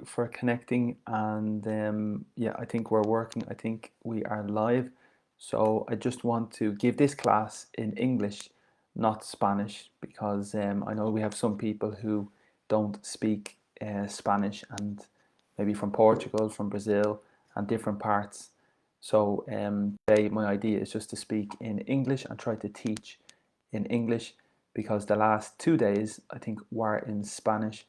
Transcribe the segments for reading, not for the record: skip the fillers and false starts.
for connecting. And yeah, I think we're working. I think we are live. So I just want to give this class in English, not Spanish, because I know we have some people who don't speak Spanish, and maybe from Portugal, from Brazil, and different parts. So today my idea is just to speak in English and try to teach in English, because the last 2 days I think were in Spanish,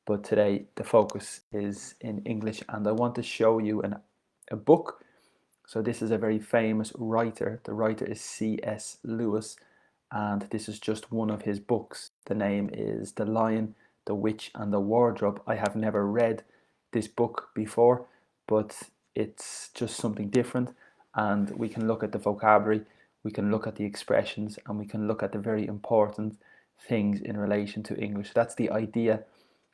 but today the focus is in English. And I want to show you a book. So this is a very famous writer. The writer is C.S. Lewis, and this is just one of his books. The name is The Lion, the Witch and the Wardrobe. I have never read this book before, but it's just something different, and we can look at the vocabulary, we can look at the expressions, and we can look at the very important things in relation to English. That's the idea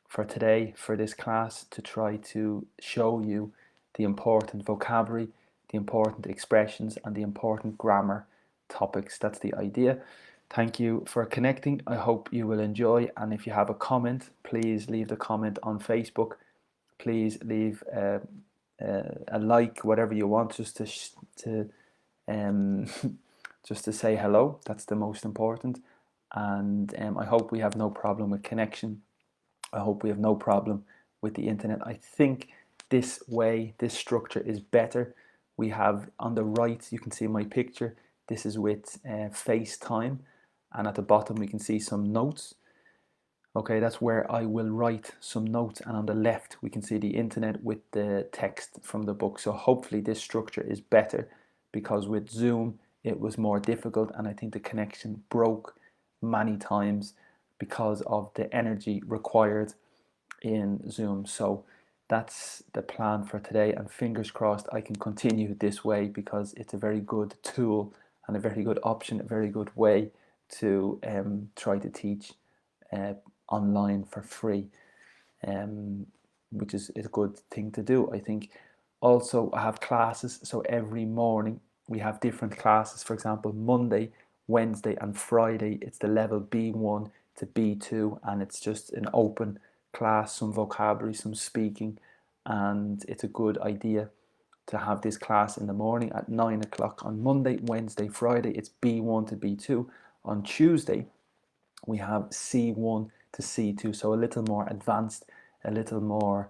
for today, for this class, to try to show you the important vocabulary, the important expressions, and the important grammar topics. That's the idea. Thank you for connecting. I hope you will enjoy. And if you have a comment, please leave the comment on Facebook. Please leave a like, whatever you want, just to um, just to say hello. That's the most important. And I hope we have no problem with connection. I hope we have no problem with the internet. I think this way, this structure is better. We have on the right, you can see my picture. This is with FaceTime, and at the bottom we can see some notes. Okay, that's where I will write some notes, and on the left we can see the internet with the text from the book. So hopefully this structure is better, because with Zoom it was more difficult, and I think the connection broke many times because of the energy required in Zoom. So that's the plan for today, and fingers crossed I can continue this way, because it's a very good tool and a very good option, a very good way to try to teach uh, online for free, um, which is a good thing to do, I think. Also, I have classes, so every morning we have different classes. For example, Monday, Wednesday, and Friday, it's the level B1 to B2, and it's just an open class, some vocabulary, some speaking, and it's a good idea to have this class in the morning at 9 o'clock on Monday, Wednesday, Friday. It's B1 to B2. On Tuesday, we have C1 to C2, so a little more advanced, a little more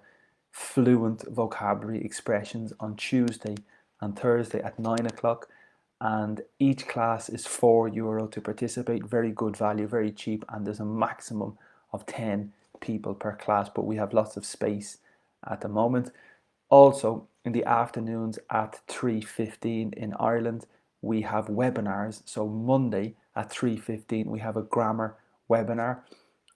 fluent vocabulary expressions on Tuesday and Thursday at 9 o'clock. And each class is €4 to participate. Very good value, very cheap, and there's a maximum of 10 people per class, but we have lots of space at the moment. Also, in the afternoons at 3:15 in Ireland, we have webinars. So Monday at 3:15 we have a grammar webinar,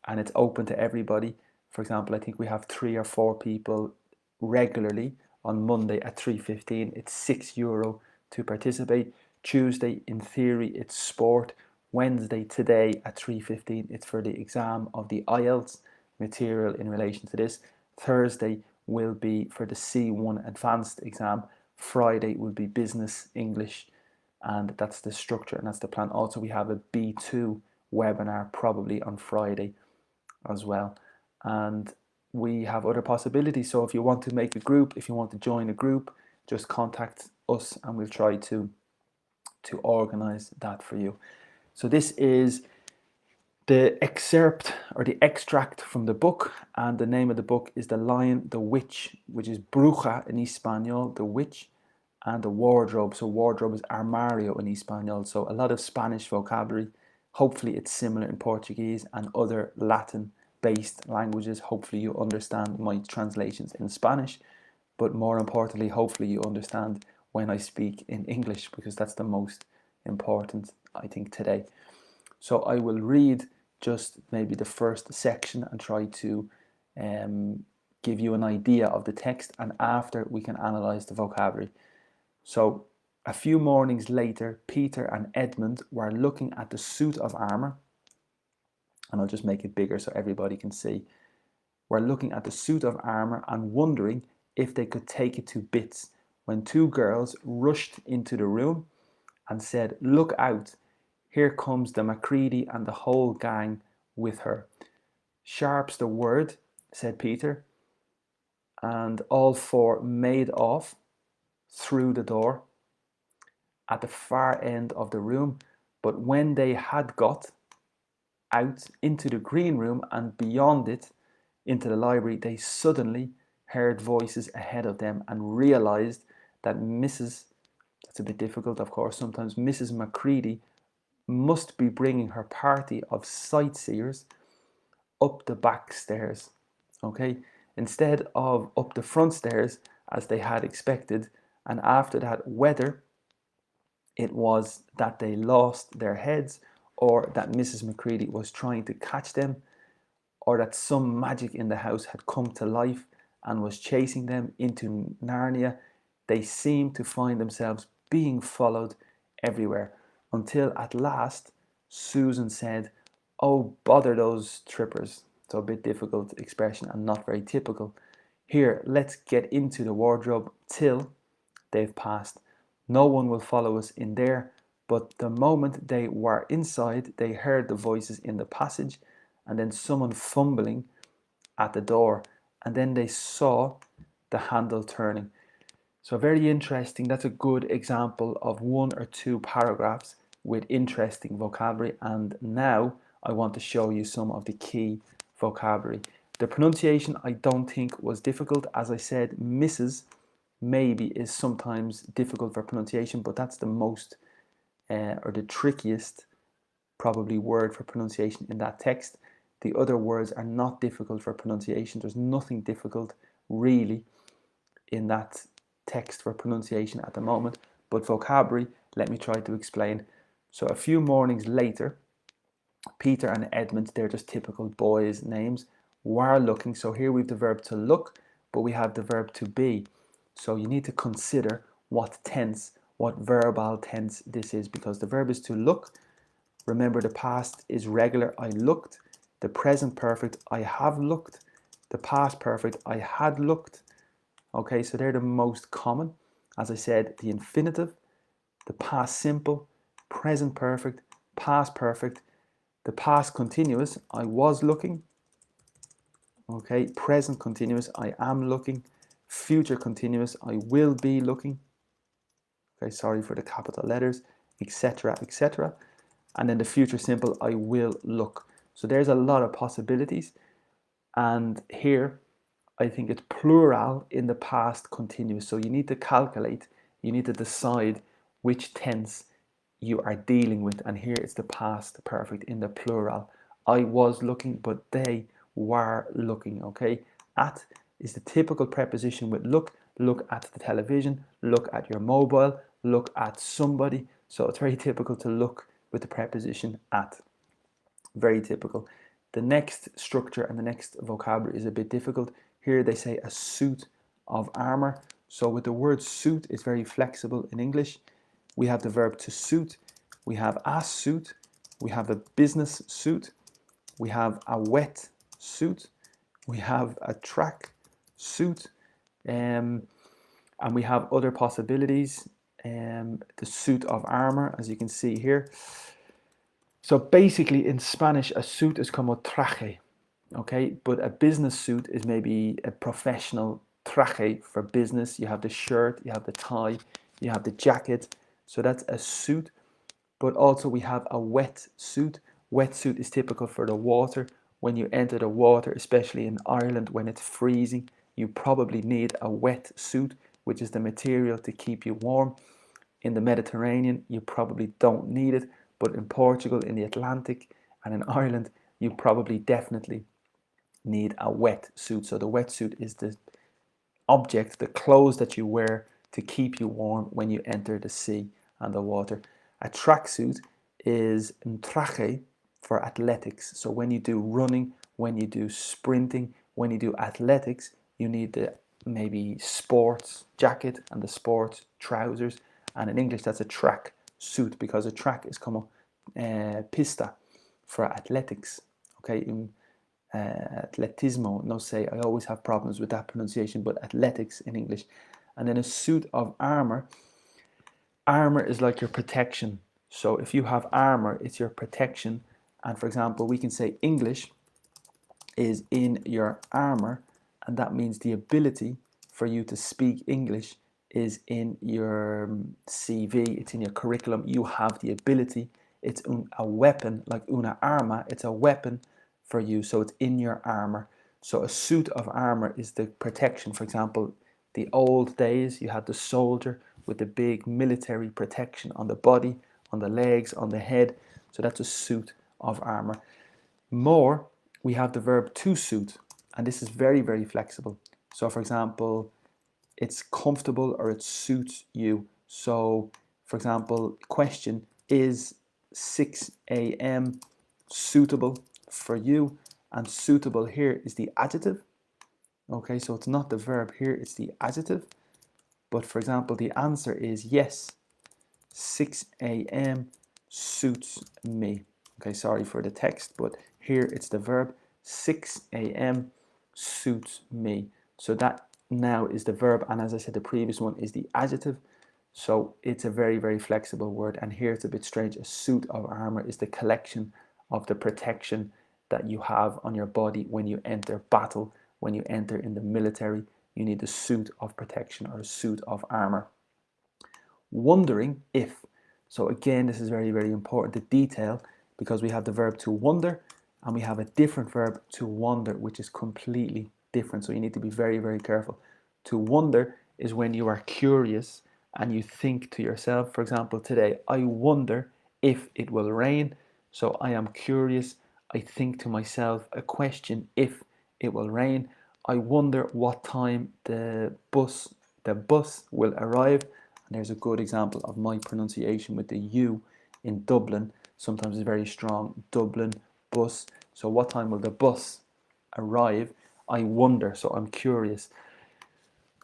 and it's open to everybody. For example, I think we have 3 or 4 people regularly on Monday at 3:15. It's €6 to participate. Tuesday, in theory, it's sport. Wednesday, today at 3:15, it's for the exam of the IELTS material in relation to this. Thursday will be for the C1 advanced exam. Friday will be business English, and that's the structure and that's the plan. Also, we have a B2 webinar probably on Friday as well. And we have other possibilities. So if you want to make a group, if you want to join a group, just contact us and we'll try to organize that for you. So this is the excerpt or the extract from the book, and the name of the book is The Lion, the Witch, which is Bruja in Espanol, the witch, and the wardrobe. So wardrobe is armario in Espanol. So a lot of Spanish vocabulary. Hopefully it's similar in Portuguese and other Latin based languages. Hopefully you understand my translations in Spanish, but more importantly, hopefully you understand when I speak in English, because that's the most important, I think, today. So I will read just maybe the first section and try to give you an idea of the text, and after we can analyze the vocabulary. So a few mornings later, Peter and Edmund were looking at the suit of armor, and I'll just make it bigger so everybody can see. Were looking at the suit of armor and wondering if they could take it to bits, when two girls rushed into the room and said, "Look out, here comes the Macready and the whole gang with her." "Sharp's the word," said Peter. and all four made off through the door at the far end of the room. But when they had got out into the green room and beyond it into the library, they suddenly heard voices ahead of them and realized that that's a bit difficult, of course, sometimes Mrs. Macready must be bringing her party of sightseers up the back stairs, okay, instead of up the front stairs as they had expected. And after that, whether it was that they lost their heads, or that Mrs. Macready was trying to catch them, or that some magic in the house had come to life and was chasing them into Narnia, they seemed to find themselves being followed everywhere, until at last Susan said, "Oh, bother those trippers." So a bit difficult expression and not very typical. "Here, let's get into the wardrobe till they've passed. No one will follow us in there." But the moment they were inside, they heard the voices in the passage and then someone fumbling at the door. And then they saw the handle turning. So very interesting. That's a good example of one or two paragraphs with interesting vocabulary. And now I want to show you some of the key vocabulary. The pronunciation I don't think was difficult. As I said, Mrs. maybe is sometimes difficult for pronunciation, but that's the most or the trickiest probably word for pronunciation in that text. The other words are not difficult for pronunciation. There's nothing difficult really in that text for pronunciation at the moment, but vocabulary, let me try to explain. So a few mornings later, Peter and Edmund, they're just typical boys' names, were looking. So here we have the verb to look, but we have the verb to be. So you need to consider what tense, what verbal tense this is, because the verb is to look. Remember, the past is regular, I looked. The present perfect, I have looked. The past perfect, I had looked. Okay, so they're the most common. As I said, the infinitive, the past simple, present perfect, past perfect, the past continuous, I was looking. Okay, present continuous, I am looking. Future continuous, I will be looking. Okay, sorry for the capital letters, etc., etc. And then the future simple, I will look. So there's a lot of possibilities. And here, I think it's plural in the past continuous. So you need to calculate, you need to decide which tense you are dealing with. And here it's the past perfect in the plural. I was looking, but they were looking, okay? At is the typical preposition with look. Look at the television, look at your mobile, look at somebody. So it's very typical to look with the preposition at. Very typical. The next structure and the next vocabulary is a bit difficult. Here they say a suit of armor. So with the word suit, it's very flexible in English. We have the verb to suit. We have a suit. We have a business suit. We have a wet suit. We have a track suit. And we have other possibilities. The suit of armor, as you can see here. So basically in Spanish, a suit is como traje, okay? But a business suit is maybe a professional traje for business. You have the shirt, you have the tie, you have the jacket. So that's a suit. But also we have a wet suit. Wet suit is typical for the water. When you enter the water, especially in Ireland when it's freezing, you probably need a wet suit, which is the material to keep you warm. In the Mediterranean, you probably don't need it, but in Portugal, in the Atlantic, and in Ireland, you probably definitely need a wet suit. So the wetsuit is the object, the clothes that you wear to keep you warm when you enter the sea and the water. A tracksuit is un traje for athletics. So when you do running, when you do sprinting, when you do athletics, you need the maybe sports jacket and the sports trousers. And in English, that's a track suit, because a track is como pista for athletics. Okay, atletismo, no sé, I always have problems with that pronunciation, but athletics in English. And then a suit of armor. Armor is like your protection. So if you have armor, it's your protection. And for example, we can say English is in your armor, and that means the ability for you to speak English is in your CV, it's in your curriculum. You have the ability. It's a weapon, like una arma, it's a weapon for you, so it's in your armor. So a suit of armor is the protection. For example, the old days, you had the soldier with the big military protection on the body, on the legs, on the head. So that's a suit of armor. More, we have the verb to suit, and this is very, very flexible. So for example, it's comfortable or it suits you. So for example, question, is 6 a.m. suitable for you? And suitable here is the adjective. Okay, so it's not the verb here, it's the adjective. But for example, the answer is yes, 6 a.m. suits me. Okay, sorry for the text, but here it's the verb, 6 a.m. suits me. So that now is the verb, and as I said, the previous one is the adjective. So it's a very, very flexible word. And here it's a bit strange. A suit of armor is the collection of the protection that you have on your body when you enter battle, when you enter in the military. You need a suit of protection or a suit of armor. Wondering if. So again, this is very, very important, the detail, because we have the verb to wonder and we have a different verb to wonder, which is completely different. So you need to be very, very careful. To wonder is when you are curious and you think to yourself, for example, today, I wonder if it will rain. So I am curious. I think to myself a question, if it will rain. I wonder what time the bus will arrive. And there's a good example of my pronunciation with the U in Dublin. Sometimes it's very strong. Dublin, bus. So what time will the bus arrive? I wonder. So I'm curious.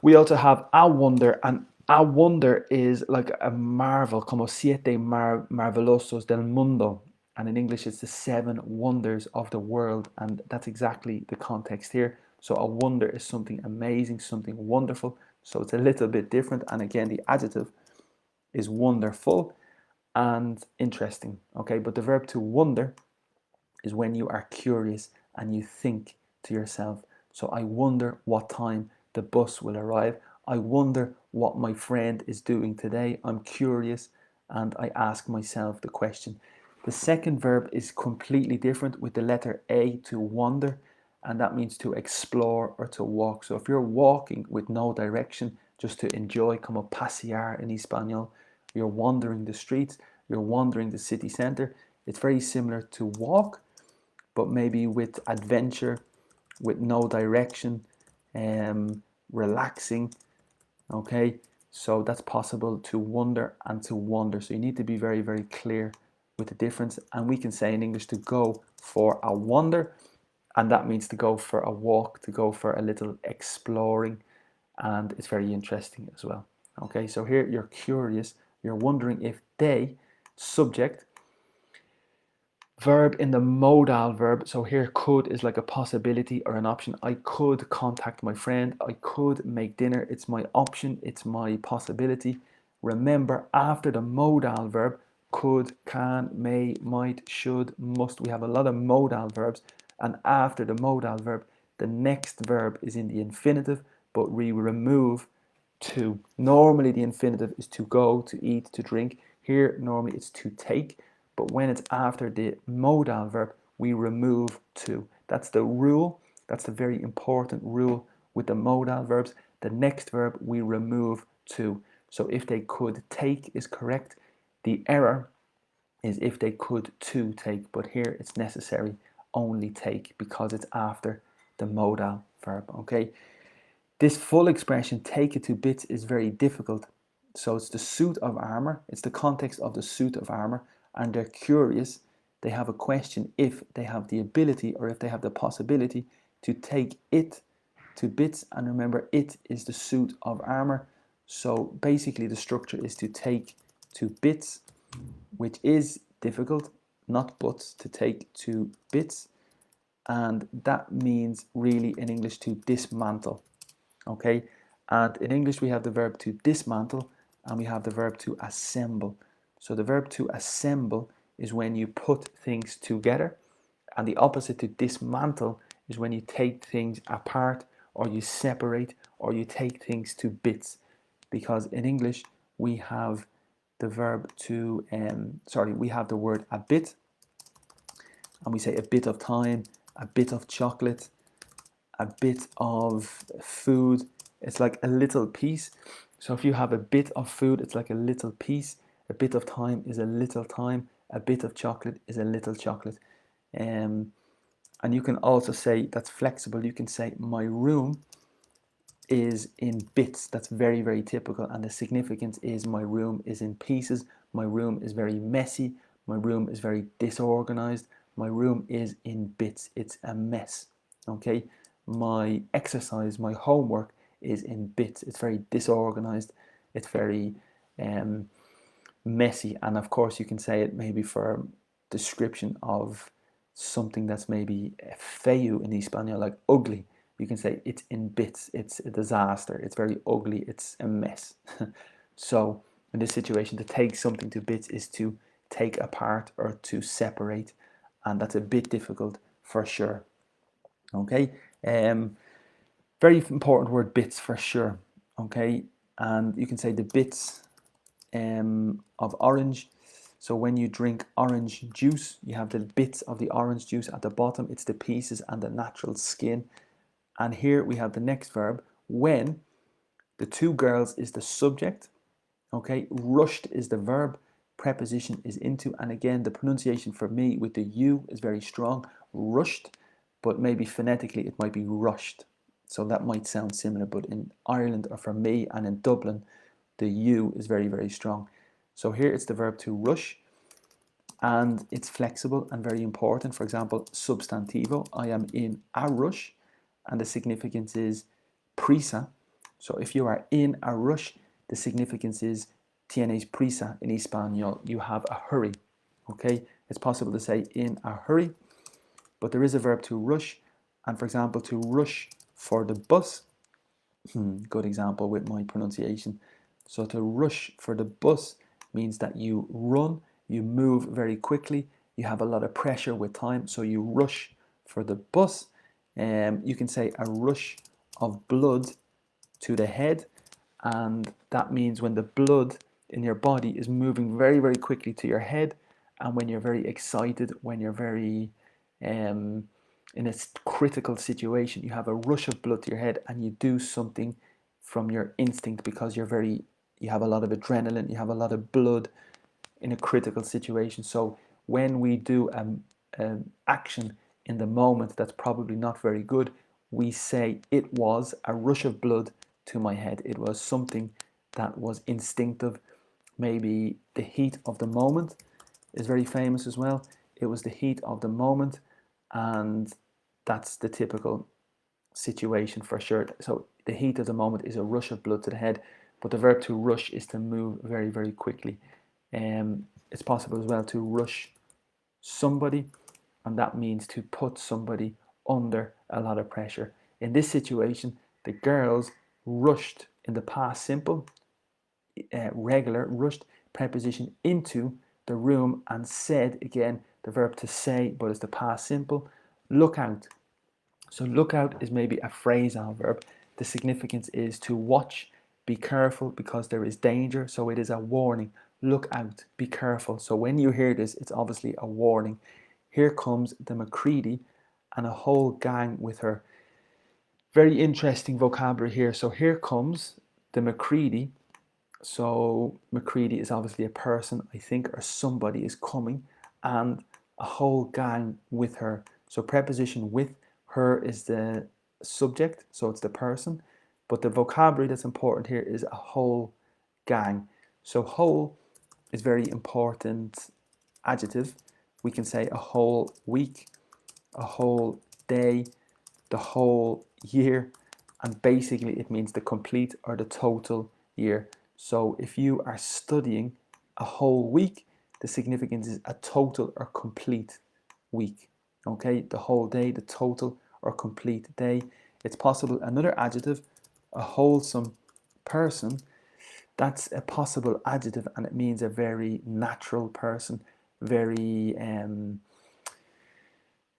We also have a wonder, and a wonder is like a marvel, como siete marvelosos del mundo. And in English, it's the 7 wonders of the world. And that's exactly the context here. So a wonder is something amazing, something wonderful. So it's a little bit different. And again, the adjective is wonderful and interesting. Okay, but the verb to wonder is when you are curious and you think to yourself, so I wonder what time the bus will arrive. I wonder what my friend is doing today. I'm curious and I ask myself the question. The second verb is completely different with the letter A, to wander, and that means to explore or to walk. So if you're walking with no direction, just to enjoy, como pasear in Espanol, you're wandering the streets, you're wandering the city center. It's very similar to walk, but maybe with adventure, with no direction, relaxing. Okay, so that's possible, to wonder and to wander. So you need to be very, very clear with the difference. And we can say in English to go for a wander, and that means to go for a walk, to go for a little exploring, and it's very interesting as well. Okay, so here you're curious, you're wondering if they, subject, verb in the modal verb. So here could is like a possibility or an option. I could contact my friend. I could make dinner. It's my option. It's my possibility. Remember, after the modal verb, could, can, may, might, should, must. We have a lot of modal verbs. And after the modal verb, the next verb is in the infinitive, but we remove to. Normally the infinitive is to go, to eat, to drink. Here, normally it's to take. But when it's after the modal verb, we remove to. That's the rule. That's the very important rule with the modal verbs. The next verb, we remove to. So if they could take is correct. The error is if they could to take. But here it's necessary only take because it's after the modal verb. Okay. This full expression, take it to bits, is very difficult. So it's the suit of armor. It's the context of the suit of armor. And they're curious. They have a question if they have the ability or if they have the possibility to take it to bits. And remember, it is the suit of armor. So basically the structure is to take to bits, which is difficult, not buts, to take to bits. And that means really in English to dismantle. Okay, and in English we have the verb to dismantle and we have the verb to assemble. So the verb to assemble is when you put things together, and the opposite to dismantle is when you take things apart or you separate, or you take things to bits. Because in English, we have the verb to, we have the word a bit, and we say a bit of time, a bit of chocolate, a bit of food. It's like a little piece. So if you have a bit of food, it's like a little piece. A bit of time is a little time. A bit of chocolate is a little chocolate. And you can also say, that's flexible, you can say my room is in bits. That's very, very typical. And the significance is my room is in pieces. My room is very messy. My room is very disorganized. My room is in bits. It's a mess. Okay. My exercise, my homework is in bits. It's very disorganized. It's very messy. And of course, you can say it maybe for description of something that's maybe feo in Espanol, like ugly. You can say it's in bits, it's a disaster, it's very ugly, it's a mess. So in this situation, to take something to bits is to take apart or to separate, and that's a bit difficult for sure. Okay, very important word, bits, for sure. Okay, and you can say the bits of orange. So when you drink orange juice, you have the bits of the orange juice at the bottom. It's the pieces and the natural skin. And here we have the next verb, when. The two girls is the subject. Okay, rushed is the verb. Preposition is into. And again, the pronunciation for me with the U is very strong. Rushed, but maybe phonetically it might be rushed. So that might sound similar, but in Ireland, or for me, and in Dublin, the U is very, very strong. So here it's the verb to rush, and it's flexible and very important. For example, substantivo, I am in a rush, and the significance is prisa. So if you are in a rush, the significance is tienes prisa in Espanol, you have a hurry. Okay, it's possible to say in a hurry, but there is a verb to rush. And for example, to rush for the bus, good example with my pronunciation. So to rush for the bus means that you run, you move very quickly, you have a lot of pressure with time, so you rush for the bus. You can say a rush of blood to the head, and that means when the blood in your body is moving very, very quickly to your head, and when you're very excited, when you're very in a critical situation, you have a rush of blood to your head, and you do something from your instinct because you have a lot of adrenaline, you have a lot of blood in a critical situation. So when we do an action in the moment that's probably not very good, we say it was a rush of blood to my head. It was something that was instinctive. Maybe the heat of the moment is very famous as well. It was the heat of the moment, and that's the typical situation for sure. So the heat of the moment is a rush of blood to the head, but the verb to rush is to move very, very quickly. It's possible as well to rush somebody, and that means to put somebody under a lot of pressure. In this situation, the girls rushed in the past simple, regular, rushed preposition into the room and said, again, the verb to say, but it's the past simple, look out. So look out is maybe a phrasal verb. The significance is to watch, be careful because there is danger. So it is a warning. Look out, be careful. So when you hear this, it's obviously a warning. Here comes the Macready and a whole gang with her. Very interesting vocabulary here. So here comes the Macready. So Macready is obviously a person, I think, or somebody is coming, and a whole gang with her. So preposition with, her is the subject, so it's the person. But the vocabulary that's important here is a whole gang. So whole is very important adjective. We can say a whole week, a whole day, the whole year, and basically it means the complete or the total year. So if you are studying a whole week, the significance is a total or complete week. Okay, the whole day, the total or complete day. It's possible another adjective, a wholesome person. That's a possible adjective, and it means a very natural person, very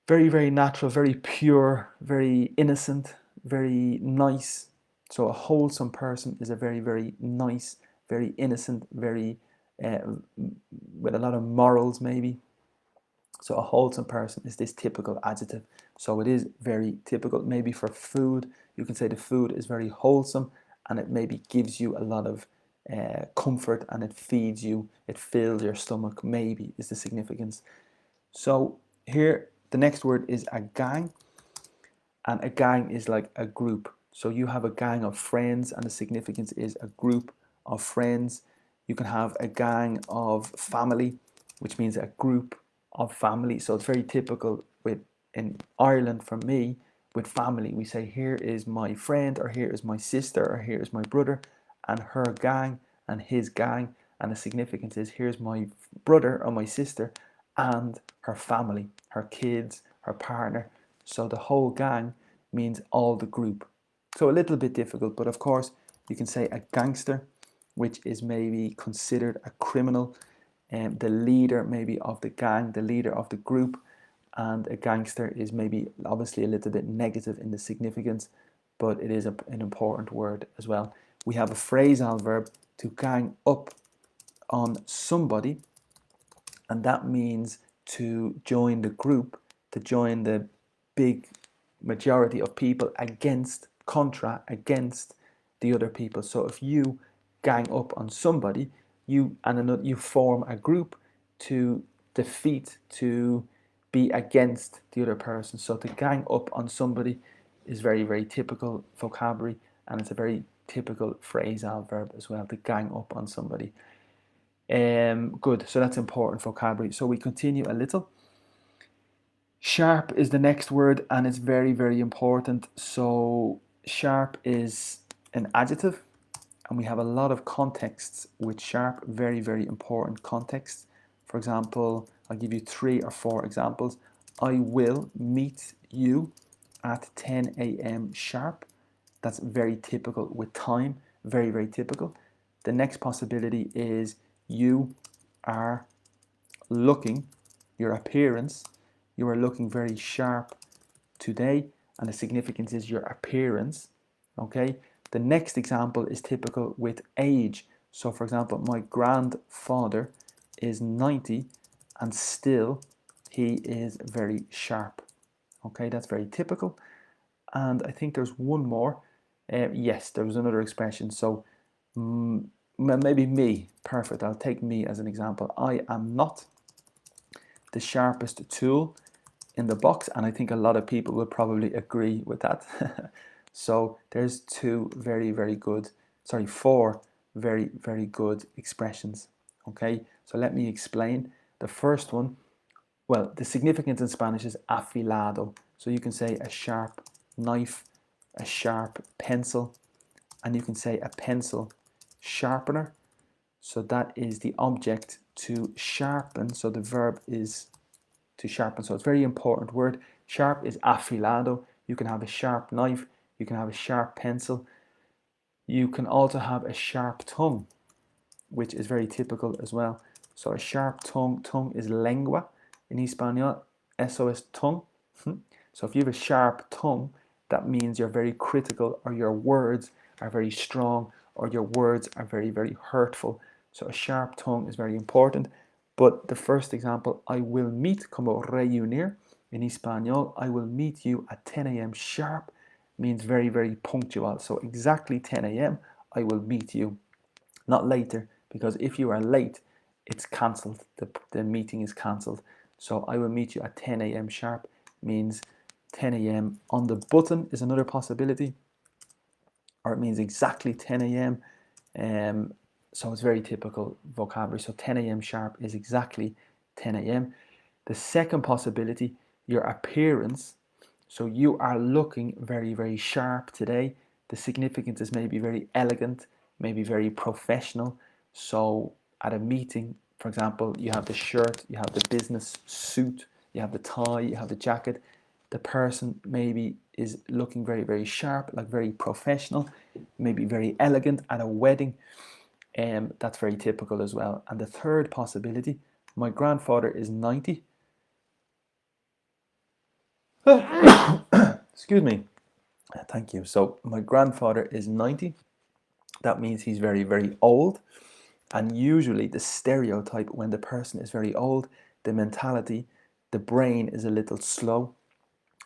very, very natural, very pure, very innocent, very nice. So a wholesome person is a very, very nice, very innocent, very with a lot of morals maybe. So a wholesome person is this typical adjective. So it is very typical. Maybe for food, you can say the food is very wholesome and it maybe gives you a lot of comfort and it feeds you, it fills your stomach, maybe is the significance. So here, the next word is a gang, and a gang is like a group. So you have a gang of friends, and the significance is a group of friends. You can have a gang of family, which means a group of family. So it's very typical with in Ireland for me with family. We say here is my friend, or here is my sister, or here is my brother, and her gang and his gang. And the significance is here's my brother or my sister and her family, her kids, her partner. So the whole gang means all the group. So a little bit difficult, but of course you can say a gangster, which is maybe considered a criminal, and the leader maybe of the gang, the leader of the group. And a gangster is maybe obviously a little bit negative in the significance, but it is an important word as well. We have a phrasal verb to gang up on somebody, and that means to join the group, to join the big majority of people against, contra, against the other people. So if you gang up on somebody, you form a group to defeat, to be against the other person. So to gang up on somebody is very, very typical vocabulary, and it's a very typical phrasal verb as well, to gang up on somebody. Good, so that's important vocabulary. So we continue a little. Sharp is the next word, and it's very, very important. So sharp is an adjective, and we have a lot of contexts with sharp, very, very important contexts. For example, I'll give you 3 or 4 examples. I will meet you at 10 a.m. sharp. That's very typical with time, very, very typical. The next possibility is you are looking, your appearance, you are looking very sharp today, and the significance is your appearance. Okay, the next example is typical with age. So for example, my grandfather is 90 and still he is very sharp. Okay, that's very typical. And I think there's one more. Yes, there was another expression. So maybe me. Perfect. I'll take me as an example. I am not the sharpest tool in the box, and I think a lot of people will probably agree with that. So there's 4 very, very good expressions. Okay, so let me explain. The first one, well, the significance in Spanish is afilado. So you can say a sharp knife, a sharp pencil, and you can say a pencil sharpener. So that is the object to sharpen. So the verb is to sharpen. So it's a very important word. Sharp is afilado. You can have a sharp knife. You can have a sharp pencil. You can also have a sharp tongue, which is very typical as well. So a sharp tongue, tongue is lengua in Espanol. Eso es tongue. So if you have a sharp tongue, that means you're very critical, or your words are very strong, or your words are very, very hurtful. So a sharp tongue is very important. But the first example, I will meet, como reunir in Espanol, I will meet you at 10 a.m. sharp, means very, very punctual. So exactly 10 a.m. I will meet you, not later, because if you are late, it's cancelled. The meeting is cancelled. So I will meet you at 10 a.m. sharp means 10 a.m. on the button is another possibility, or it means exactly 10 a.m. So it's very typical vocabulary. So 10 a.m. sharp is exactly 10 a.m. The second possibility, your appearance. So you are looking very, very sharp today. The significance is maybe very elegant, maybe very professional. So at a meeting, for example, you have the shirt, you have the business suit, you have the tie, you have the jacket. The person maybe is looking very, very sharp, like very professional, maybe very elegant at a wedding. That's very typical as well. And the third possibility, my grandfather is 90. Excuse me. Thank you. So my grandfather is 90. That means he's very, very old. And usually the stereotype when the person is very old, the mentality, the brain is a little slow,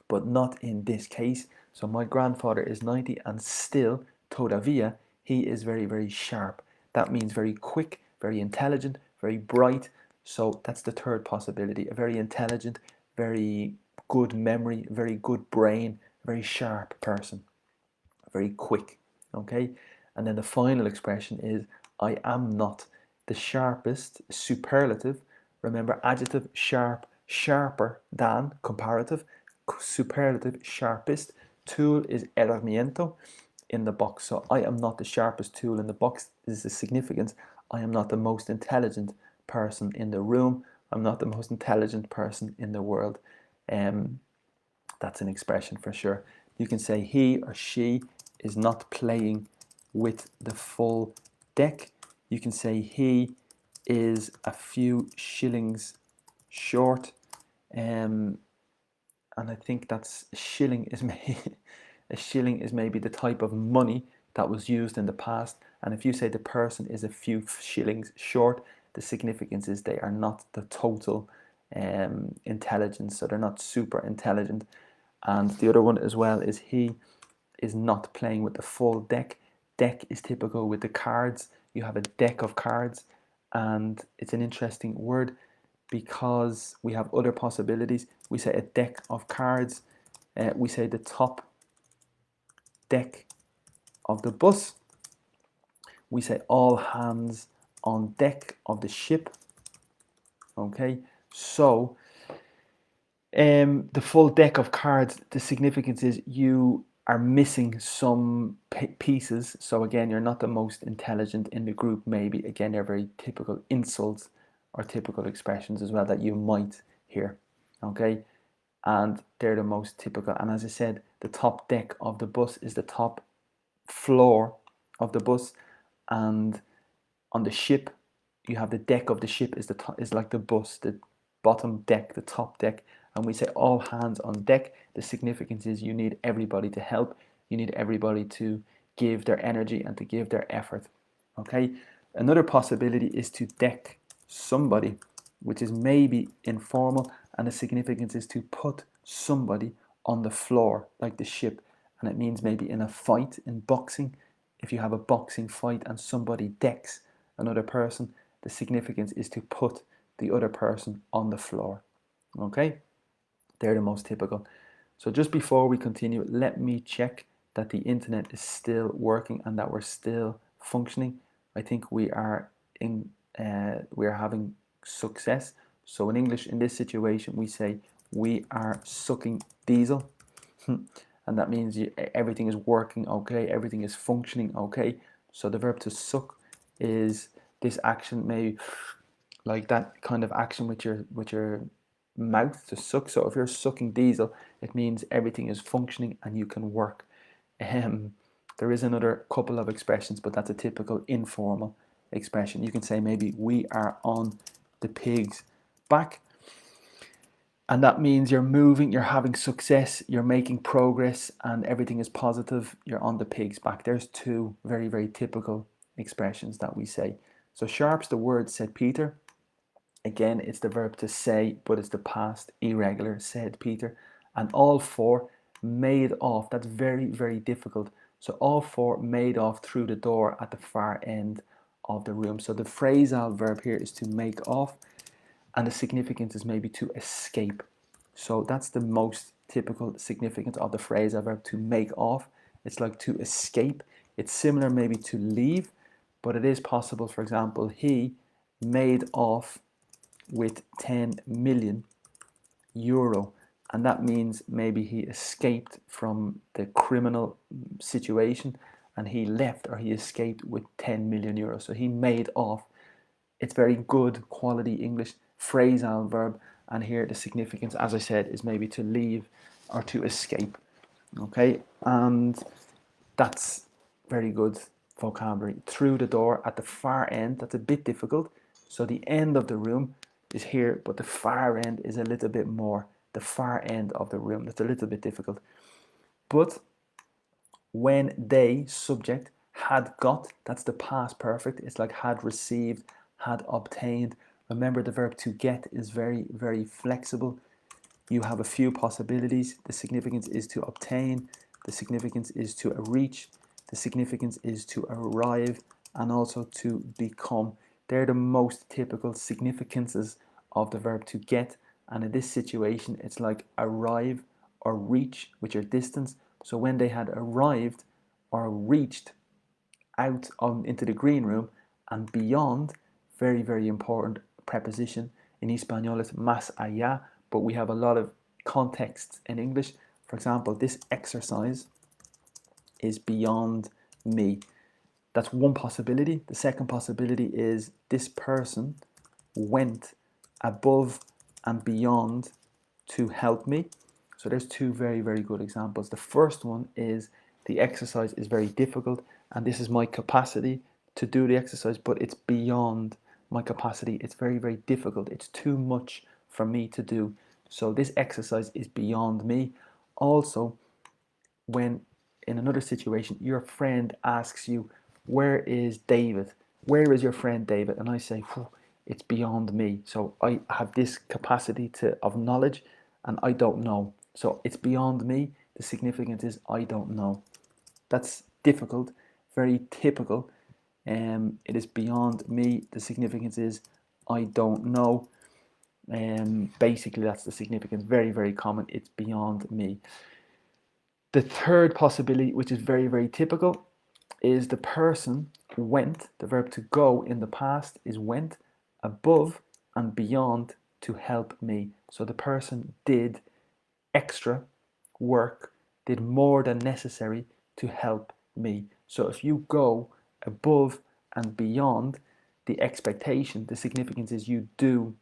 but not in this case. So my grandfather is 90 and still, todavía, he is very, very sharp. That means very quick, very intelligent, very bright. So that's the third possibility. A very intelligent, very good memory, very good brain, very sharp person, very quick. Okay? And then the final expression is I am not the sharpest, superlative. Remember, adjective, sharp, sharper than, comparative, superlative, sharpest. Tool is herramienta in the box. So I am not the sharpest tool in the box is the significance. I am not the most intelligent person in the room. I'm not the most intelligent person in the world. Um, that's an expression for sure. You can say he or she is not playing with the full deck. You can say he is a few shillings short. And I think that's shilling is a shilling is maybe the type of money that was used in the past. And if you say the person is a few shillings short, the significance is they are not the total intelligence, so they're not super intelligent. And the other one as well is he is not playing with the full deck. Deck is typical with the cards. You have a deck of cards, and it's an interesting word because we have other possibilities. We say a deck of cards. We say the top deck of the bus. We say all hands on deck of the ship. Okay, so the full deck of cards, the significance is you are missing some pieces. So again, you're not the most intelligent in the group. Maybe again, they're very typical insults or typical expressions as well that you might hear. Okay, and they're the most typical. And as I said, the top deck of the bus is the top floor of the bus, and on the ship you have the deck of the ship is the top, is like the bus, the bottom deck, the top deck. And we say all hands on deck. The significance is you need everybody to help, you need everybody to give their energy and to give their effort. Okay, another possibility is to deck somebody, which is maybe informal, and the significance is to put somebody on the floor like the ship. And it means maybe in a fight, in boxing, if you have a boxing fight and somebody decks another person, the significance is to put the other person on the floor. Okay, they're the most typical. So just before we continue, let me check that the internet is still working and that we're still functioning. I think we are having success. So in English, in this situation, we say we are sucking diesel, and that means everything is working okay, everything is functioning okay. So the verb to suck is this action, maybe like that kind of action with your mouth to suck. So if you're sucking diesel, it means everything is functioning and you can work. There is another couple of expressions, but that's a typical informal expression. You can say maybe we are on the pig's back, and that means you're moving, you're having success, you're making progress, and everything is positive. You're on the pig's back. There's two very, very typical expressions that we say. So sharp's the word, said Peter. Again, it's the verb to say, but it's the past irregular, said Peter. And all four made off. That's very, very difficult. So all four made off through the door at the far end of the room. So the phrasal verb here is to make off, and the significance is maybe to escape. So that's the most typical significance of the phrasal verb, to make off. It's like to escape. It's similar maybe to leave, but it is possible, for example, he made off with 10 million euro, and that means maybe he escaped from the criminal situation and he left, or he escaped with 10 million euros. So he made off. It's very good quality English phrasal verb, and here the significance, as I said, is maybe to leave or to escape. Okay, and that's very good vocabulary. Through the door at the far end, that's a bit difficult. So the end of the room is here, but the far end is a little bit more. The far end of the room, that's a little bit difficult. But When they, subject, had got, that's the past perfect. It's like had received, had obtained. Remember, the verb to get is very, very flexible. You have a few possibilities. The significance is to obtain, the significance is to reach, the significance is to arrive, and also to become. They're the most typical significances of the verb to get. And in this situation, it's like arrive or reach, which are distance. So when they had arrived or reached out on into the green room and beyond, very, very important preposition. In Espanol, it's más allá, but we have a lot of contexts in English. For example, this exercise is beyond me. That's one possibility. The second possibility is this person went above and beyond to help me. So there's two very, very good examples. The first one is the exercise is very difficult and this is my capacity to do the exercise, but it's beyond my capacity. It's very, very difficult. It's too much for me to do. So this exercise is beyond me. Also, when in another situation your friend asks you, where is David? Where is your friend David? And I say, it's beyond me. So I have this capacity of knowledge and I don't know. So it's beyond me. The significance is I don't know. That's difficult, very typical. It is beyond me. The significance is I don't know. Basically, that's the significance. Very, very common. It's beyond me. The third possibility, which is very, very typical, is the person went, the verb to go in the past is went above and beyond to help me. So the person did extra work, did more than necessary to help me. So if you go above and beyond, the expectation, the significance is you do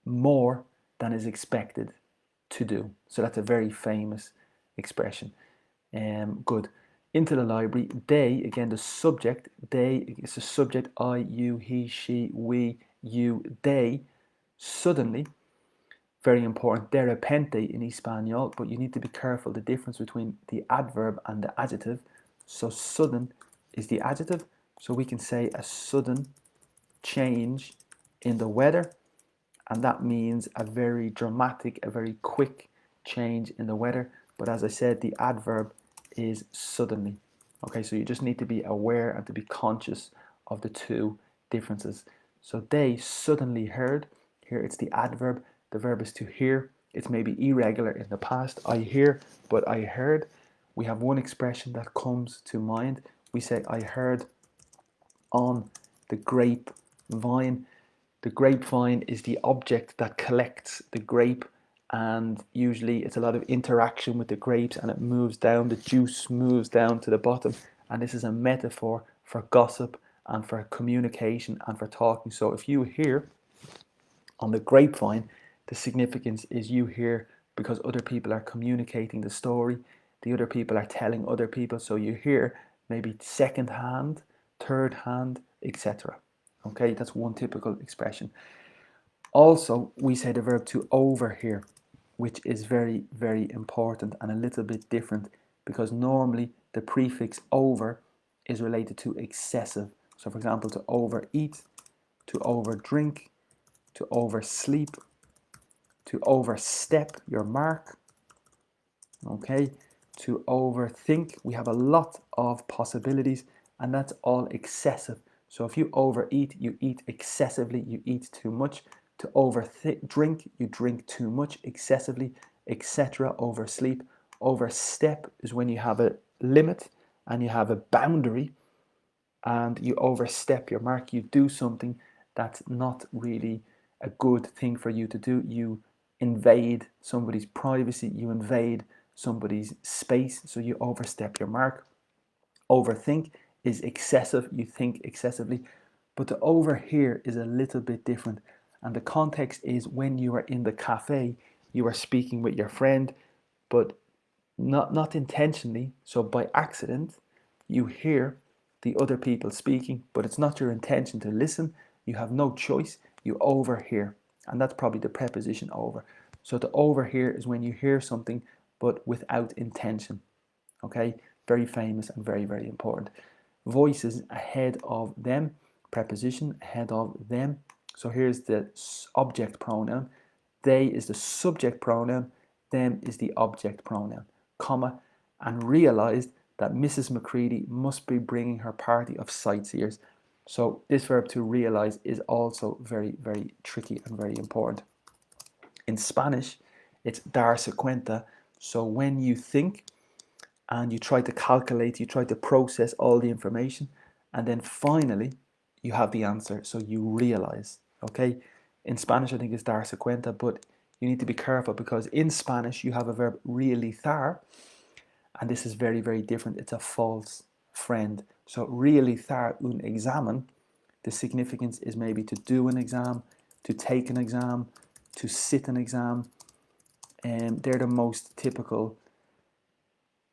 more than is expected to do. So that's a very famous expression. Good. Into the library. They, again, the subject. They is the subject. I, you, he, she, we, you, they. Suddenly, very important. De repente in Espanol, but you need to be careful the difference between the adverb and the adjective. So sudden is the adjective. So we can say a sudden change in the weather, and that means a very dramatic, a very quick change in the weather. But as I said, the adverb is suddenly. Okay, so you just need to be aware and to be conscious of the two differences. So they suddenly heard. Here it's the adverb. The verb is to hear. It's maybe irregular in the past. I hear, but I heard. We have one expression that comes to mind. We say, I heard on the grapevine. The grapevine is the object that collects the grape, and usually it's a lot of interaction with the grapes and it moves down, the juice moves down to the bottom. And this is a metaphor for gossip and for communication and for talking. So if you hear on the grapevine, the significance is you hear because other people are communicating the story, the other people are telling other people. So you hear maybe second hand, third hand, etc. Okay, that's one typical expression. Also, we say the verb to overhear, which is very, very important and a little bit different because normally the prefix over is related to excessive. So, for example, to overeat, to overdrink, to oversleep, to overstep your mark, okay, to overthink. We have a lot of possibilities, and that's all excessive. So if you overeat, you eat excessively, you eat too much. To drink, you drink too much excessively, etc. Oversleep. Overstep is when you have a limit and you have a boundary and you overstep your mark. You do something that's not really a good thing for you to do. You invade somebody's privacy, you invade somebody's space, so you overstep your mark. Overthink is excessive, you think excessively. But to overhear is a little bit different. And the context is when you are in the cafe, you are speaking with your friend, but not intentionally. So by accident, you hear the other people speaking, but it's not your intention to listen. You have no choice. You overhear. And that's probably the preposition over. So to overhear is when you hear something, but without intention. Okay? very famous and very, very important. Voices ahead of them, preposition ahead of them. So here's the object pronoun. They is the subject pronoun, them is the object pronoun, comma, and realized that Mrs. Macready must be bringing her party of sightseers. So this verb to realize is also very, very tricky and very important. In Spanish, it's darse cuenta. So when you think and you try to calculate, you try to process all the information, and then finally you have the answer. So you realize, okay? In Spanish, I think it's darse cuenta, but you need to be careful because in Spanish you have a verb realizar, and this is very, very different. It's a false friend. So realizar un examen, the significance is maybe to do an exam, to take an exam, to sit an exam, and they're the most typical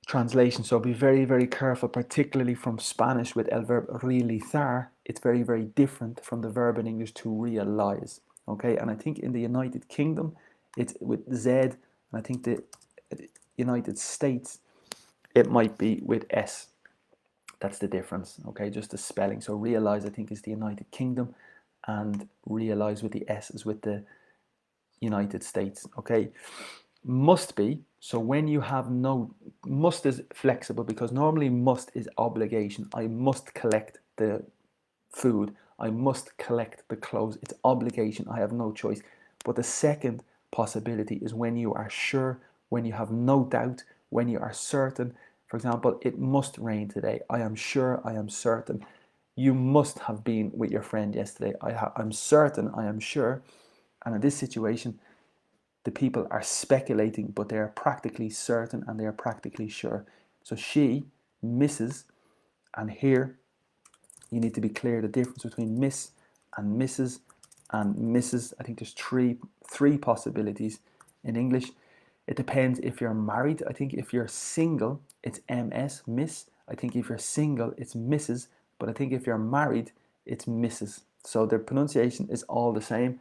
translations. So be very, very careful, particularly from Spanish with el verb realizar. It's very, very different from the verb in English to realize. Okay, and I think in the United Kingdom, it's with Z, and I think the United States, it might be with S. That's the difference, okay, just the spelling. So realize, I think, is the United Kingdom, and realize with the S is with the United States, okay. Must be, so when you have no, must is flexible because normally must is obligation. I must collect the food, I must collect the clothes. It's obligation, I have no choice. But the second possibility is when you are sure, when you have no doubt, when you are certain. For example, it must rain today. I am sure, I am certain. You must have been with your friend yesterday. I'm certain, I am sure. And in this situation, the people are speculating, but they are practically certain and they are practically sure. So she, Mrs., and here you need to be clear the difference between Miss and Mrs. and Mrs. I think there's three possibilities in English. It depends if you're married. I think if you're single, it's MS, Miss. I think if you're single, it's Mrs. But I think if you're married, it's Mrs. So the pronunciation is all the same,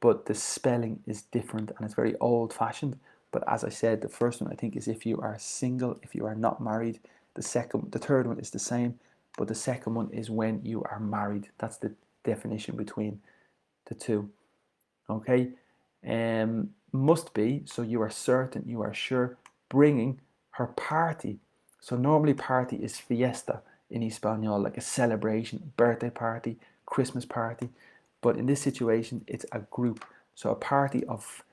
but the spelling is different and it's very old-fashioned. But as I said, the first one I think is if you are single, if you are not married. The third one is the same, but the second one is when you are married. That's the definition between the two. Okay, must be, so you are certain, you are sure, bringing her party. So normally party is fiesta in Espanol, like a celebration, birthday party, Christmas party. But in this situation, it's a group. So a party of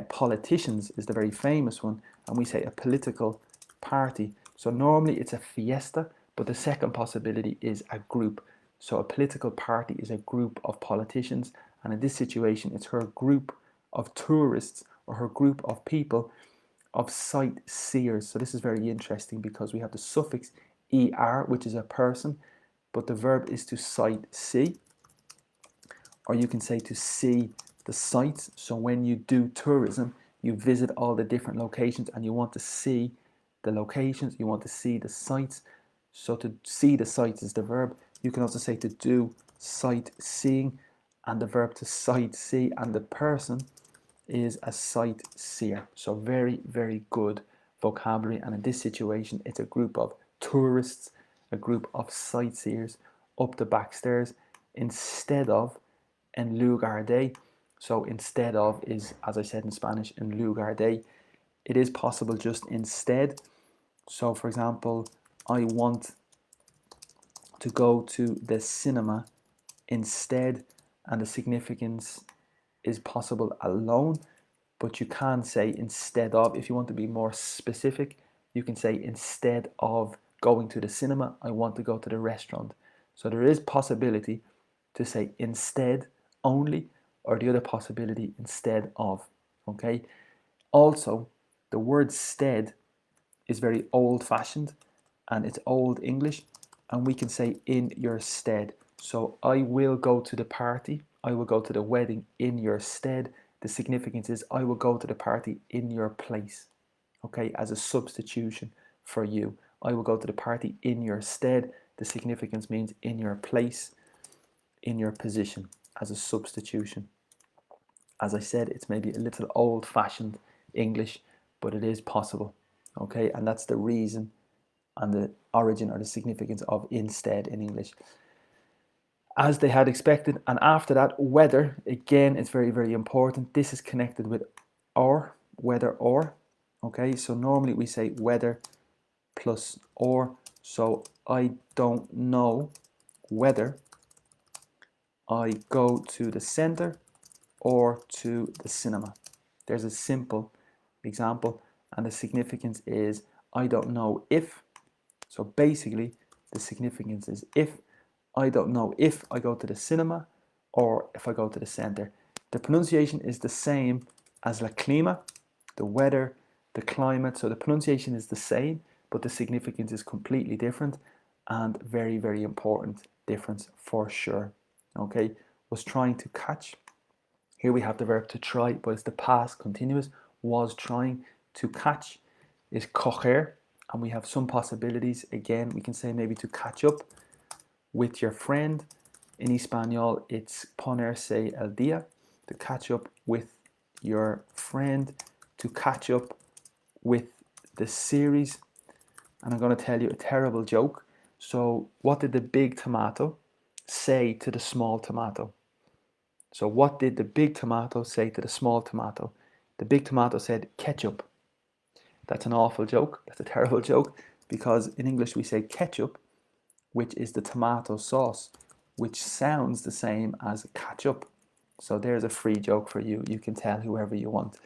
politicians is the very famous one, and we say a political party. So normally it's a fiesta, but the second possibility is a group. So a political party is a group of politicians, and in this situation, it's her group of tourists or her group of people of sightseers. So this is very interesting because we have the suffix er, which is a person, but the verb is to sightsee, or you can say to see the sights. So when you do tourism, you visit all the different locations and you want to see the locations, you want to see the sights. So to see the sights is the verb. You can also say to do sightseeing, and the verb to sightsee, and the person is a sightseer. So very, very good vocabulary. And in this situation, it's a group of tourists, a group of sightseers up the back stairs instead of en lugar de. So instead of is, as I said in Spanish, en lugar de. It is possible just instead. So for example, I want to go to the cinema instead, and the significance is possible alone, but you can say instead of. If you want to be more specific, you can say instead of going to the cinema, I want to go to the restaurant. So there is possibility to say instead only, or the other possibility instead of. Okay. Also, the word stead is very old-fashioned and it's old English, and we can say in your stead. So I will go to the party, I will go to the wedding in your stead. The significance is I will go to the party in your place, okay, as a substitution for you. I will go to the party in your stead. The significance means in your place, in your position, as a substitution. As I said, it's maybe a little old-fashioned English, but it is possible, okay, and that's the reason and the origin or the significance of instead in English. As they had expected, and after that, whether, again, it's very, very important. This is connected with or, whether or. Okay, so normally we say whether plus or. So I don't know whether I go to the center or to the cinema. There's a simple example, and the significance is I don't know if. So basically, the significance is if. I don't know if I go to the cinema or if I go to the center. The pronunciation is the same as la clima, the weather, the climate. So the pronunciation is the same, but the significance is completely different, and very, very important difference for sure. Okay, was trying to catch. Here we have the verb to try, but it's the past continuous. Was trying to catch is coger, and we have some possibilities. Again, we can say maybe to catch up with your friend. In Espanol, it's ponerse al día, to catch up with your friend, to catch up with the series. And I'm going to tell you a terrible joke. So what did the big tomato say to the small tomato? So what did the big tomato say to the small tomato? The big tomato said ketchup. That's an awful joke. That's a terrible joke, because in English we say ketchup, which is the tomato sauce, which sounds the same as ketchup. So there's a free joke for you. You can tell whoever you want.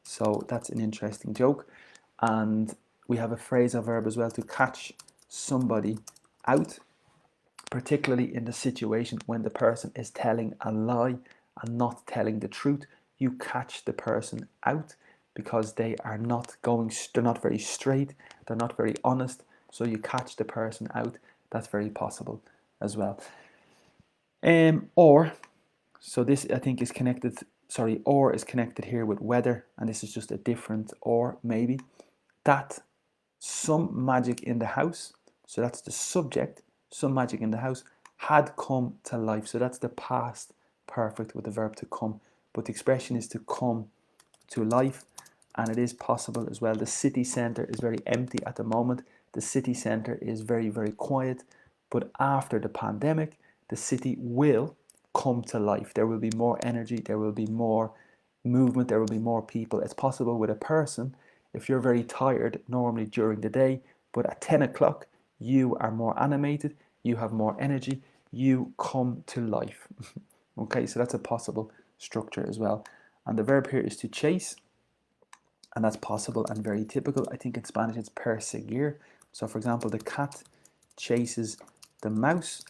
So that's an interesting joke. And we have a phrasal verb as well, to catch somebody out, particularly in the situation when the person is telling a lie and not telling the truth. You catch the person out because they are not going, they're not very straight, they're not very honest. So you catch the person out. That's very possible as well. Or, so this I think is connected, sorry, or is connected here with whether, and this is just a different or maybe. That some magic in the house, so that's the subject, some magic in the house had come to life. So that's the past perfect with the verb to come. But the expression is to come to life, and it is possible as well. The city center is very empty at the moment. The city center is very, very quiet. But after the pandemic, the city will come to life. There will be more energy, there will be more movement, there will be more people. It's possible with a person, if you're very tired normally during the day, but at 10 o'clock, you are more animated, you have more energy, you come to life. Okay, so that's a possible structure as well. And the verb here is to chase, and that's possible and very typical. I think in Spanish it's perseguir. So for example, the cat chases the mouse,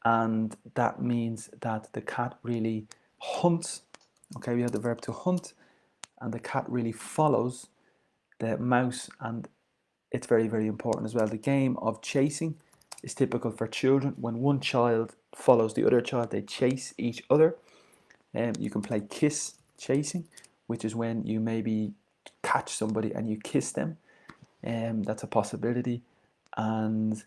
and that means that the cat really hunts. Okay, we have the verb to hunt, and the cat really follows the mouse, and it's very, very important as well. The game of chasing is typical for children. When one child follows the other child, they chase each other. You can play kiss chasing, which is when you maybe catch somebody and you kiss them. That's a possibility, and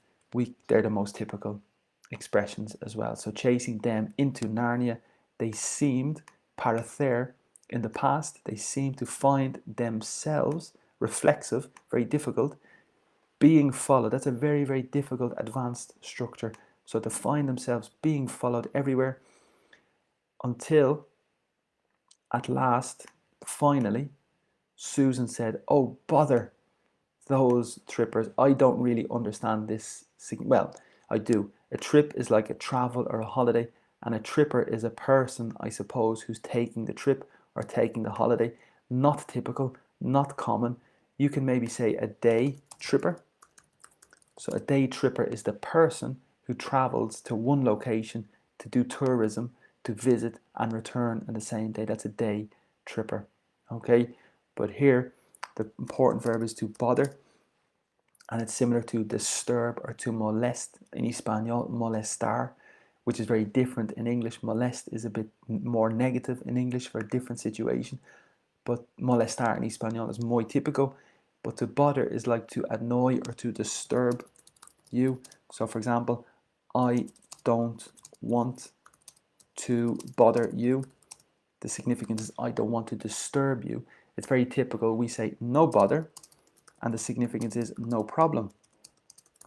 they're the most typical expressions as well. So chasing them into Narnia, they seemed, parathere, in the past, they seemed to find themselves, reflexive, very difficult, being followed. That's a very, very difficult advanced structure. So to find themselves being followed everywhere, until at last, finally, Susan said, "Oh, bother those trippers. I don't really understand this." Well, I do. A trip is like a travel or a holiday, and a tripper is a person, I suppose, who's taking the trip or taking the holiday. Not typical, not common. You can maybe say a day tripper. So a day tripper is the person who travels to one location to do tourism, to visit and return in the same day. That's a day tripper. Okay, but here the important verb is to bother, and it's similar to disturb or to molest in Espanol, molestar, which is very different in English. Molest is a bit more negative in English for a different situation, but molestar in Espanol is muy típico. But to bother is like to annoy or to disturb you. So for example, I don't want to bother you. The significance is I don't want to disturb you. It's very typical. We say no bother, and the significance is no problem.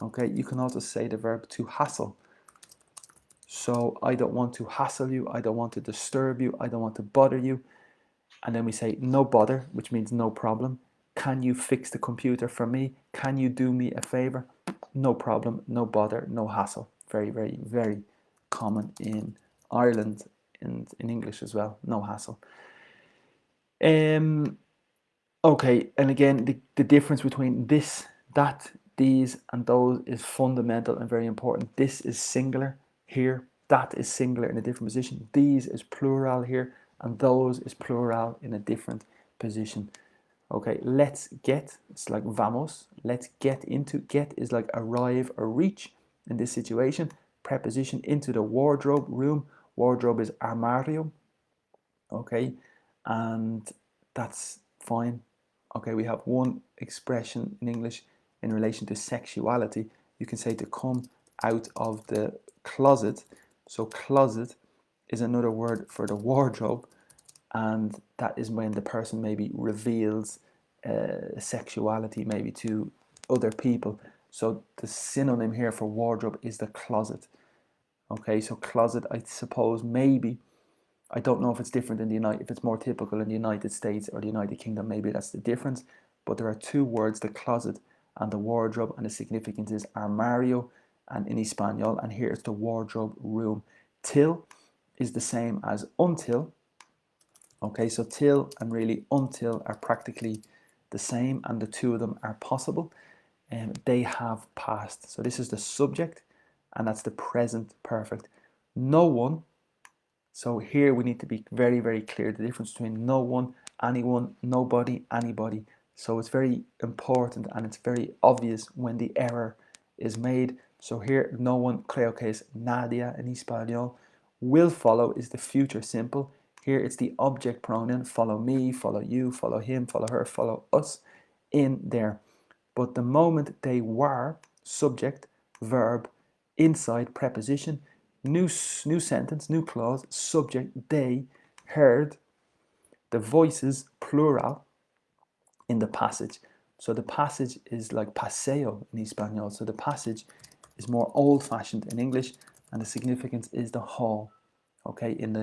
Okay, you can also say the verb to hassle. So I don't want to hassle you, I don't want to disturb you, I don't want to bother you. And then we say no bother, which means no problem. Can you fix the computer for me? Can you do me a favor? No problem, no bother, no hassle. Very, very, very common in Ireland and in English as well. No hassle. Okay, and again, the difference between this, that, these, and those is fundamental and very important. This is singular here, that is singular in a different position. These is plural here, and those is plural in a different position. Okay, let's get, it's like vamos, let's get into, get is like arrive or reach in this situation. Preposition into the wardrobe room, wardrobe is armario, okay, and that's fine. Okay, we have one expression in English in relation to sexuality. You can say to come out of the closet. So closet is another word for the wardrobe, and that is when the person maybe reveals sexuality maybe to other people. So the synonym here for wardrobe is the closet. Okay, so closet, I suppose maybe, I don't know if it's different in the United, if it's more typical in the United States or the United Kingdom, maybe that's the difference. But there are two words, the closet and the wardrobe, and the significance is armario and in Espanol, and here it's the wardrobe room. Till is the same as until. Okay, so till and really until are practically the same, and the two of them are possible, and they have passed. So this is the subject, and that's the present perfect. No one. So here we need to be very, very clear the difference between no one, anyone, nobody, anybody. So it's very important and it's very obvious when the error is made. So here, no one, creo que es Nadia in Espanol. Will follow is the future simple. Here it's the object pronoun, follow me, follow you, follow him, follow her, follow us in there. But the moment they were, subject, verb, inside, preposition, new sentence, new clause, subject, they heard the voices, plural, in the passage. So the passage is like paseo in Espanol. So the passage is more old-fashioned in English, and the significance is the hall. Okay, in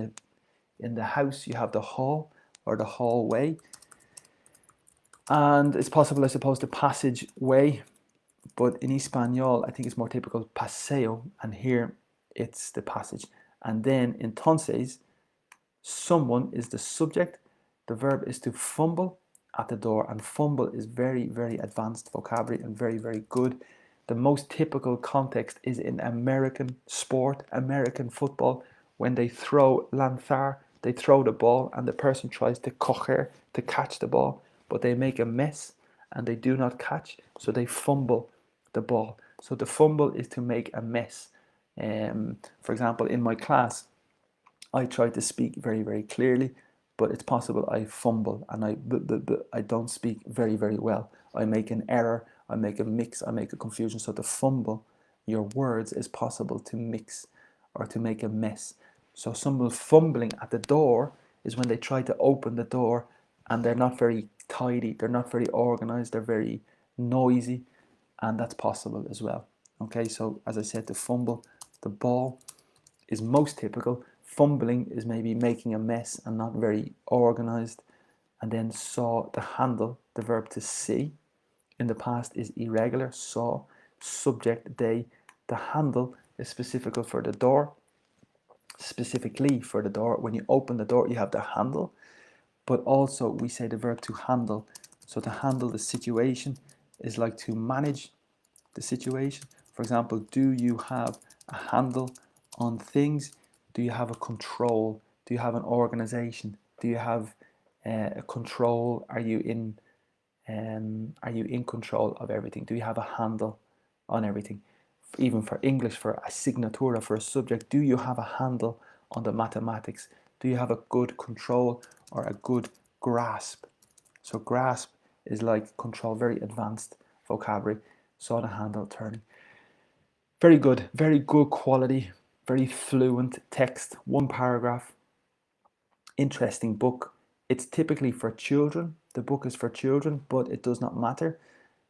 the house you have the hall or the hallway, and it's possible, I suppose, the passageway, but in Espanol I think it's more typical paseo, and here it's the passage. And then entonces, someone is the subject, the verb is to fumble at the door, and fumble is very, very advanced vocabulary and very, very good. The most typical context is in American sport, American football, when they throw lanzar, they throw the ball and the person tries to coger, to catch the ball, but they make a mess and they do not catch, so they fumble the ball. So the fumble is to make a mess. For example, in my class, I try to speak very, very clearly, but it's possible I fumble and I don't speak very, very well. I make an error, I make a mix, I make a confusion. So to fumble your words is possible to mix or to make a mess. So someone fumbling at the door is when they try to open the door and they're not very tidy, they're not very organized, they're very noisy, and that's possible as well. Okay, so as I said, to fumble the ball is most typical. Fumbling is maybe making a mess and not very organized. And then saw, the handle, the verb to see in the past is irregular. Saw, subject, they. The handle is specific for the door, specifically for the door. When you open the door, you have the handle, but also we say the verb to handle. So to handle the situation is like to manage the situation. For example, do you have a handle on things? Do you have a control? Do you have an organization? Do you have a control? Are you in control of everything? Do you have a handle on everything? Even for English, for asignatura, for a subject, do you have a handle on the mathematics? Do you have a good control or a good grasp? So grasp is like control, very advanced vocabulary. Saw the handle turning. Very good quality, very fluent text, one paragraph, interesting book. It's typically for children. The book is for children, but it does not matter.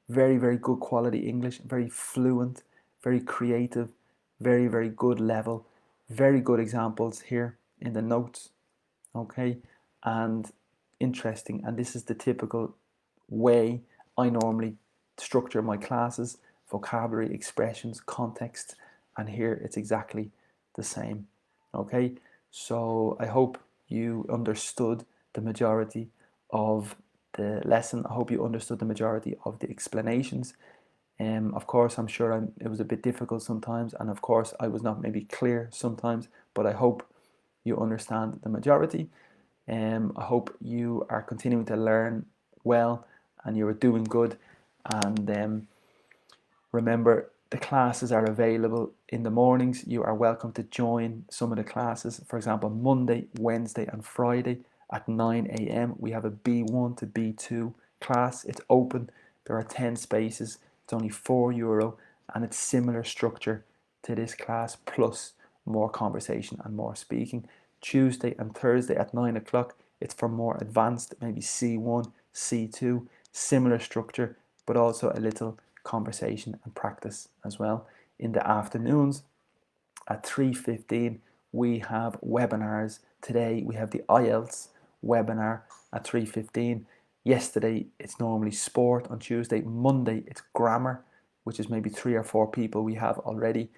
Very, very good quality English, very fluent, very creative, very, very good level, very good examples here in the notes, okay? And interesting, and this is the typical way I normally structure my classes: vocabulary, expressions, context, and here it's exactly the same, okay? So I hope you understood the majority of the lesson. I hope you understood the majority of the explanations. Of course, I'm sure it was a bit difficult sometimes, and of course, I was not maybe clear sometimes, but I hope you understand the majority. I hope you are continuing to learn well and you are doing good. And remember, the classes are available in the mornings. You are welcome to join some of the classes. For example, Monday, Wednesday, and Friday at 9 a.m. we have a B1 to B2 class. It's open. There are 10 spaces. It's only €4, and it's similar structure to this class, plus more conversation and more speaking. Tuesday and Thursday at 9 o'clock, it's for more advanced, maybe C1, C2, similar structure, but also a little conversation and practice as well. In the afternoons at 3:15, we have webinars. Today we have the IELTS webinar at 3:15. Yesterday it's normally sport. On Tuesday, Monday it's grammar, which is maybe 3 or 4 people we have already.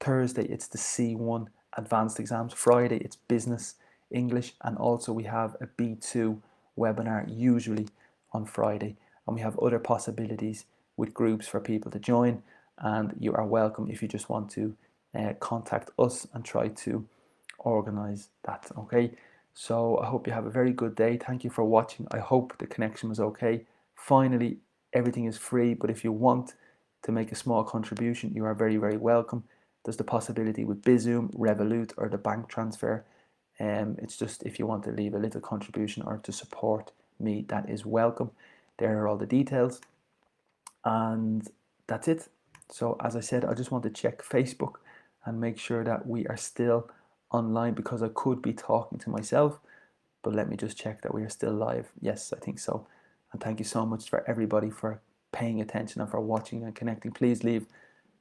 Thursday it's the C1 advanced exams. Friday it's business English, and also we have a B2 webinar usually on Friday, and we have other possibilities with groups for people to join, and you are welcome if you just want to contact us and try to organize that. Okay, so I hope you have a very good day. Thank you for watching. I hope the connection was okay. Finally, everything is free, but if you want to make a small contribution, you are very, very welcome. There's the possibility with Bizum, Revolut, or the bank transfer. It's just if you want to leave a little contribution or to support me, that is welcome. There are all the details, and that's it. So as I said, I just want to check Facebook and make sure that we are still online, because I could be talking to myself, but let me just check that we are still live. Yes, I think so. And thank you so much for everybody for paying attention and for watching and connecting. Please leave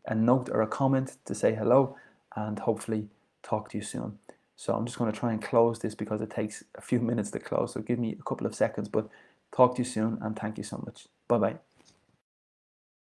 a note or a comment to say hello, and hopefully talk to you soon. So I'm just going to try and close this because it takes a few minutes to close, so give me a couple of seconds, but talk to you soon, and thank you so much. Bye bye.